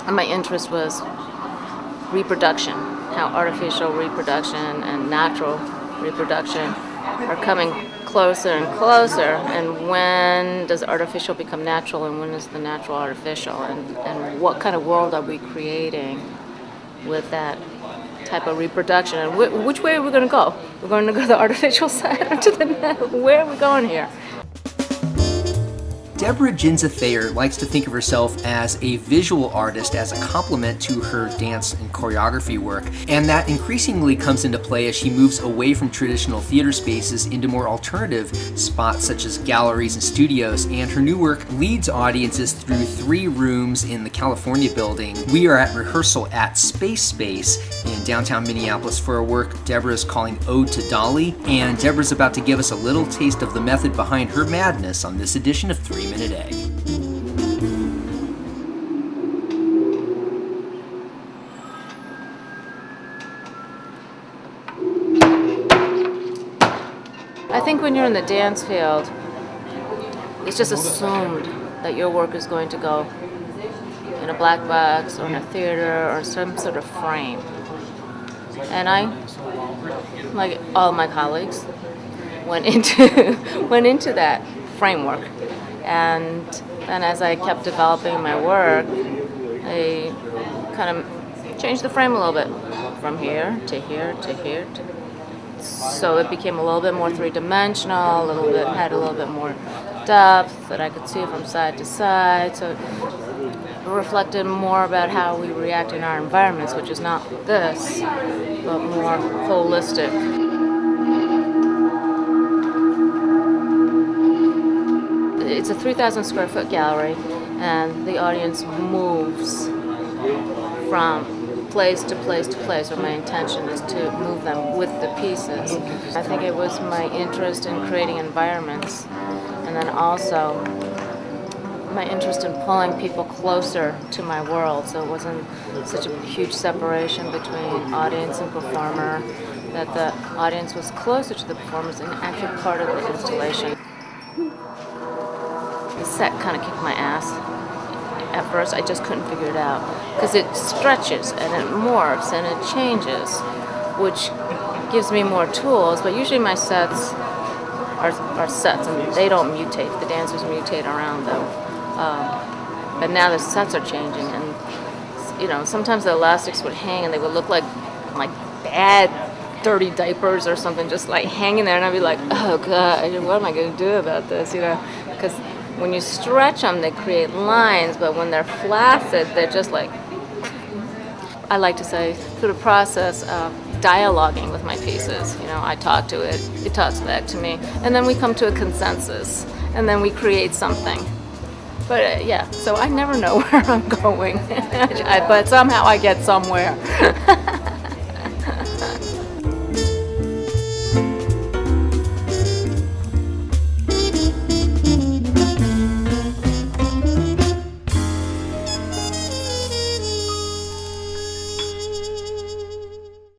And my interest was reproduction, how artificial reproduction and natural reproduction are coming closer and closer, and when does artificial become natural and when is the natural artificial, and what kind of world are we creating with that type of reproduction, and which way are we going to go? We're going to go to the artificial side or to the natural? Where are we going here? Deborah Jinza Thayer likes to think of herself as a visual artist as a complement to her dance and choreography work, and that increasingly comes into play as she moves away from traditional theater spaces into more alternative spots such as galleries and studios, and her new work leads audiences through 3 rooms in the California building. We are at rehearsal at Space in downtown Minneapolis for a work Deborah is calling Ode to Dolly, and Deborah's about to give us a little taste of the method behind her madness on this edition of 3 Minute Egg. I think when you're in the dance field, it's just assumed that your work is going to go in a black box or in a theater or some sort of frame. And I, like all my colleagues, went into that framework. And then as I kept developing my work, I kind of changed the frame a little bit, from here to here to here. So it became a little bit more three-dimensional, had a little bit more depth that I could see from side to side. So it reflected more about how we react in our environments, which is not this, but more holistic. It's a 3,000 square foot gallery, and the audience moves from place to place to place, or my intention is to move them with the pieces. I think it was my interest in creating environments, and then also my interest in pulling people closer to my world, so it wasn't such a huge separation between audience and performer, that the audience was closer to the performers and actually part of the installation. The set kind of kicked my ass. At first, I just couldn't figure it out because it stretches and it morphs and it changes, which gives me more tools. But usually my sets are sets and they don't mutate. The dancers mutate around them. But now the sets are changing, and sometimes the elastics would hang and they would look like bad dirty diapers or something, just like hanging there, and I'd be like, oh god, what am I going to do about this? Because when you stretch them, they create lines, but when they're flaccid, they're just like, I like to say, through the process of dialoguing with my pieces. I talk to it, it talks back to me, and then we come to a consensus, and then we create something. But so I never know where I'm going, but somehow I get somewhere.